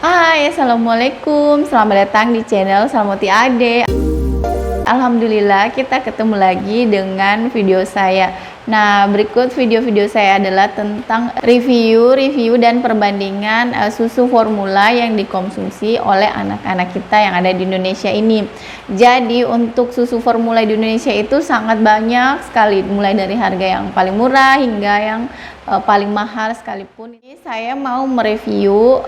Hai, assalamualaikum. Selamat datang di channel Salmoti Ade. Alhamdulillah kita ketemu lagi dengan video saya. Nah, berikut video-video saya adalah tentang review dan perbandingan susu formula yang dikonsumsi oleh anak-anak kita yang ada di Indonesia ini. Jadi untuk susu formula di Indonesia itu sangat banyak sekali, mulai dari harga yang paling murah hingga yang paling mahal sekalipun. Ini saya mau mereview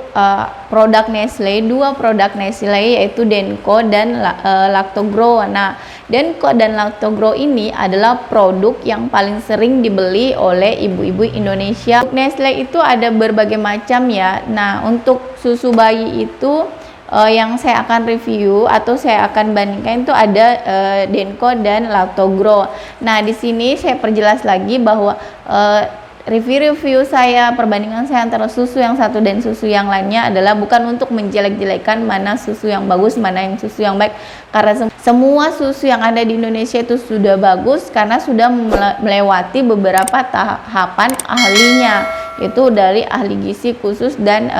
produk Nestle, dua produk Nestle yaitu Denko dan Lactogro. Nah, Denko dan Lactogro ini adalah produk yang paling sering dibeli oleh ibu-ibu Indonesia. Untuk Nestle itu ada berbagai macam ya. Nah, untuk susu bayi itu yang saya akan review atau saya akan bandingkan itu ada Denko dan Lactogro. Nah, di sini saya perjelas lagi bahwa review saya, perbandingan saya antara susu yang satu dan susu yang lainnya adalah bukan untuk menjelek-jelekan mana susu yang bagus, mana yang susu yang baik, karena semua susu yang ada di Indonesia itu sudah bagus karena sudah melewati beberapa tahapan ahlinya, yaitu dari ahli gizi khusus dan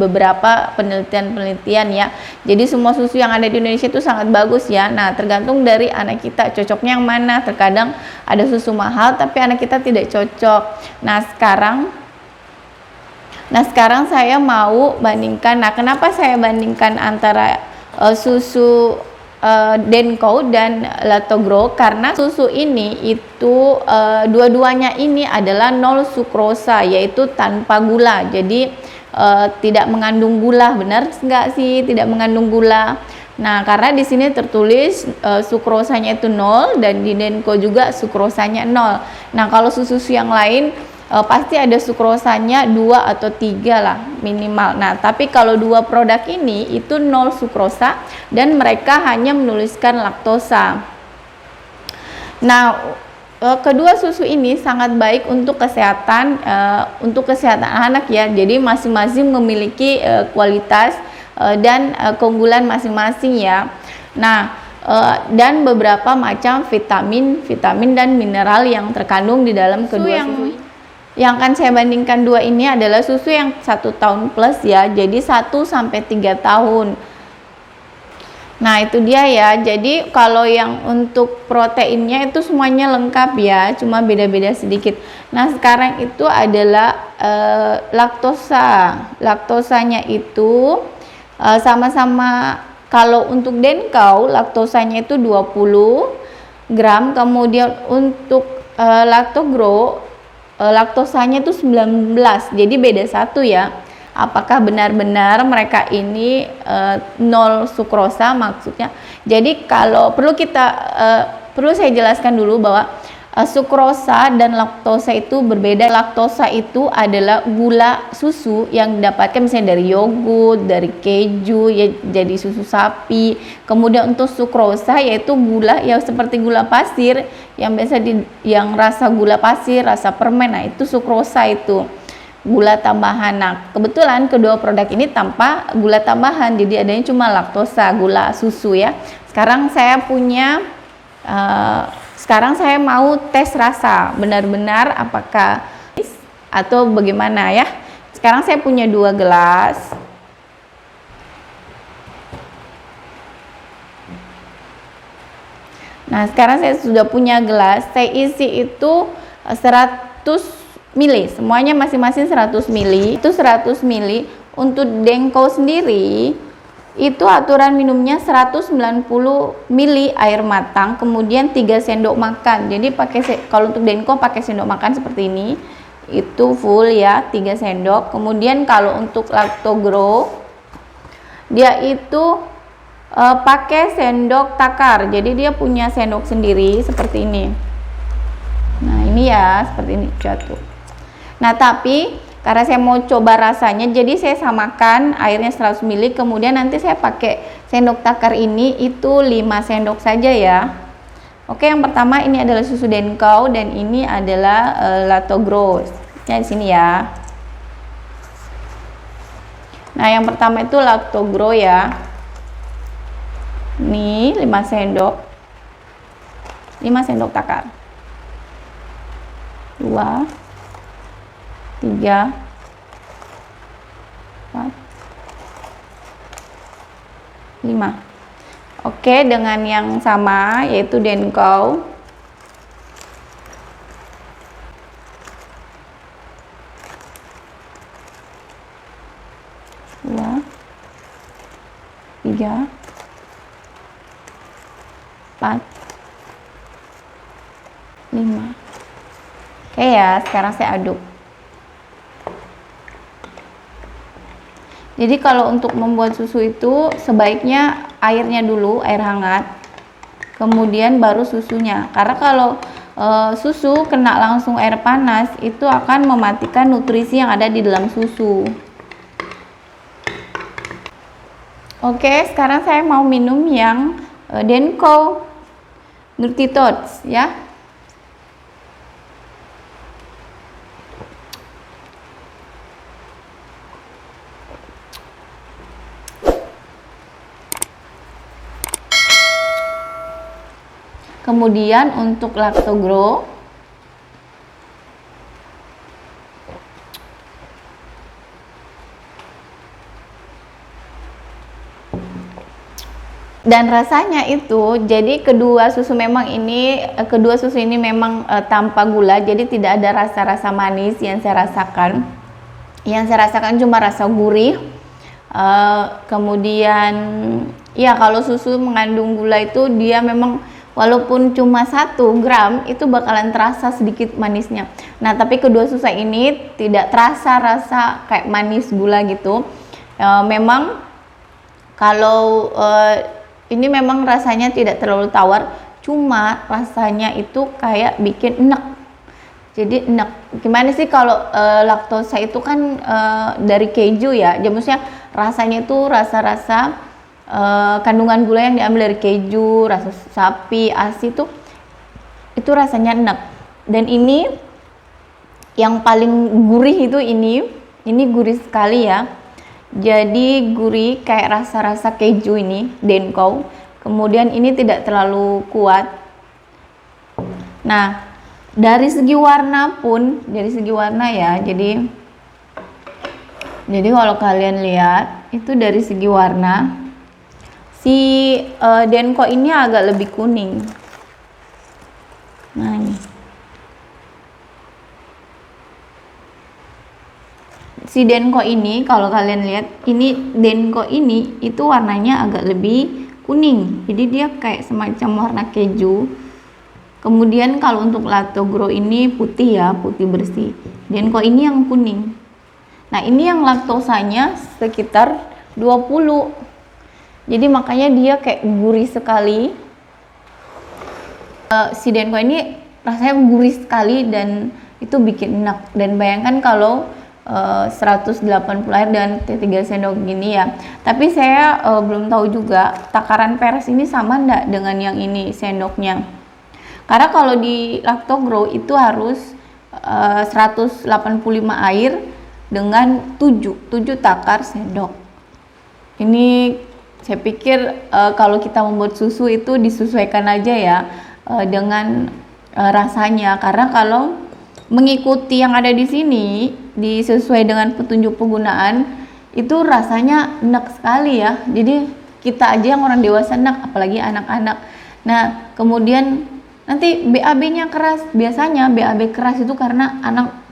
beberapa penelitian ya. Jadi semua susu yang ada di Indonesia itu sangat bagus ya. Nah, tergantung dari anak kita cocoknya yang mana. Terkadang ada susu mahal tapi anak kita tidak cocok. Nah sekarang saya mau bandingkan. Nah, kenapa saya bandingkan antara susu Denko dan Lactogro? Karena susu ini itu dua-duanya ini adalah nol sukrosa, yaitu tanpa gula. Jadi tidak mengandung gula, benar enggak sih? Tidak mengandung gula. Nah, karena di sini tertulis sukrosanya itu 0 dan di Denko juga sukrosanya 0. Nah, kalau susu yang lain pasti ada sukrosanya 2 atau 3 lah minimal. Nah, tapi kalau dua produk ini itu 0 sukrosa dan mereka hanya menuliskan laktosa. Nah, kedua susu ini sangat baik untuk kesehatan anak ya. Jadi masing-masing memiliki kualitas dan keunggulan masing-masing ya. Nah, dan beberapa macam vitamin dan mineral yang terkandung di dalam kedua susu ini. Yang akan saya bandingkan dua ini adalah susu yang 1 tahun plus ya, jadi 1 sampai 3 tahun. Nah, itu dia ya. Jadi kalau yang untuk proteinnya itu semuanya lengkap ya, cuma beda-beda sedikit. Nah, sekarang itu adalah laktosa. Laktosanya itu sama-sama, kalau untuk Denko laktosanya itu 20 gram, kemudian untuk Lactogro laktosanya itu 19, jadi beda 1 ya. Apakah benar-benar mereka ini 0 sukrosa maksudnya? Jadi kalau perlu saya jelaskan dulu bahwa sukrosa dan laktosa itu berbeda. Laktosa itu adalah gula susu yang didapatkan misalnya dari yogurt, dari keju ya, jadi susu sapi. Kemudian untuk sukrosa yaitu gula yang seperti gula pasir yang biasa yang rasa gula pasir, rasa permen. Nah, itu sukrosa, itu gula tambahan. Nah, kebetulan kedua produk ini tanpa gula tambahan, jadi adanya cuma laktosa, gula susu ya. Sekarang saya mau tes rasa benar-benar apakah atau bagaimana ya. Sekarang saya punya 2 gelas. Nah, sekarang saya sudah punya gelas. Saya isi itu 100 ml. Semuanya masing-masing 100 ml. Itu 100 ml. Untuk Denko sendiri itu aturan minumnya 190 ml air matang, kemudian 3 sendok makan. Jadi kalau untuk Denko pakai sendok makan seperti ini, itu full ya, 3 sendok. Kemudian kalau untuk Lactogro dia itu pakai sendok takar, jadi dia punya sendok sendiri seperti ini. Nah, ini ya seperti ini jatuh. Nah, tapi karena saya mau coba rasanya, jadi saya samakan airnya 100 ml, kemudian nanti saya pakai sendok takar ini itu 5 sendok saja ya. Oke, yang pertama ini adalah susu Denko dan ini adalah Lactogro. Ya, di sini ya. Nah, yang pertama itu Lactogro ya. Ini 5 sendok. 5 sendok takar. 2 3 4 5. Oke, dengan yang sama yaitu Denko. Dua, 3, 4, 5. Oke ya, sekarang saya aduk. Jadi kalau untuk membuat susu itu sebaiknya airnya dulu, air hangat, kemudian baru susunya. Karena kalau susu kena langsung air panas itu akan mematikan nutrisi yang ada di dalam susu. Oke, sekarang saya mau minum yang Denko Nurtitots ya. Kemudian untuk Lactogro dan rasanya itu, jadi kedua susu ini memang tanpa gula, jadi tidak ada rasa-rasa manis yang saya rasakan. Yang saya rasakan cuma rasa gurih. Kemudian ya kalau susu mengandung gula itu dia memang walaupun cuma 1 gram itu bakalan terasa sedikit manisnya. Nah, tapi kedua susu ini tidak terasa rasa kayak manis gula gitu. Memang kalau ini memang rasanya tidak terlalu tawar, cuma rasanya itu kayak bikin enek. Jadi enek. Gimana sih kalau laktosa itu kan dari keju ya. Jadi maksudnya rasanya itu rasa-rasa kandungan gula yang diambil dari keju, rasa sapi, ASI itu rasanya enak. Dan ini yang paling gurih itu ini gurih sekali ya. Jadi gurih kayak rasa-rasa keju ini Denko. Kemudian ini tidak terlalu kuat. Nah, dari segi warna ya. Jadi kalau kalian lihat itu dari segi warna si Denko ini agak lebih kuning. Nah ini. Si Denko ini kalau kalian lihat, ini Denko ini itu warnanya agak lebih kuning. Jadi dia kayak semacam warna keju. Kemudian kalau untuk Lactogro ini putih ya, putih bersih. Denko ini yang kuning. Nah, ini yang laktosanya sekitar 20. Jadi makanya dia kayak gurih sekali. Si Denko ini rasanya gurih sekali dan itu bikin enak. Dan bayangkan kalau 180 air dan 3 sendok gini ya. Tapi saya belum tahu juga takaran peres ini sama enggak dengan yang ini sendoknya. Karena kalau di Lactogro itu harus 185 air dengan 7 takar sendok. Ini saya pikir kalau kita membuat susu itu disesuaikan aja ya dengan rasanya. Karena kalau mengikuti yang ada di sini disesuai dengan petunjuk penggunaan itu rasanya enak sekali ya. Jadi kita aja yang orang dewasa enak, apalagi anak-anak. Nah, kemudian nanti BAB-nya keras. Biasanya BAB keras itu karena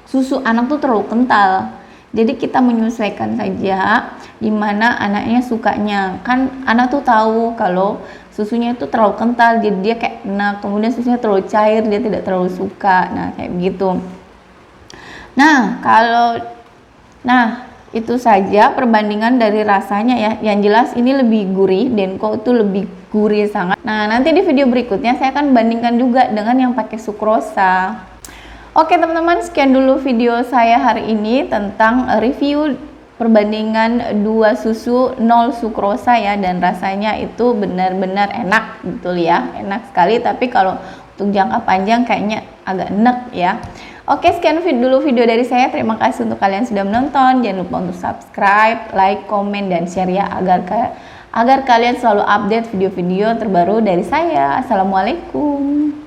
susu anak tuh terlalu kental. Jadi kita menyesuaikan saja gimana anaknya sukanya. Kan anak tuh tahu kalau susunya itu terlalu kental, jadi dia kayak enak. Kemudian susunya terlalu cair, dia tidak terlalu suka. Nah, kayak begitu. Nah, itu saja perbandingan dari rasanya ya. Yang jelas ini lebih gurih, Denko itu lebih gurih sangat. Nah, nanti di video berikutnya saya akan bandingkan juga dengan yang pakai sukrosa. Oke teman-teman, sekian dulu video saya hari ini tentang review perbandingan 2 susu 0 sukrosa ya, dan rasanya itu benar-benar enak, betul ya, enak sekali. Tapi kalau untuk jangka panjang kayaknya agak enak ya. Oke, sekian dulu video dari saya. Terima kasih untuk kalian sudah menonton. Jangan lupa untuk subscribe, like, komen, dan share ya, agar kalian selalu update video-video terbaru dari saya. Assalamualaikum.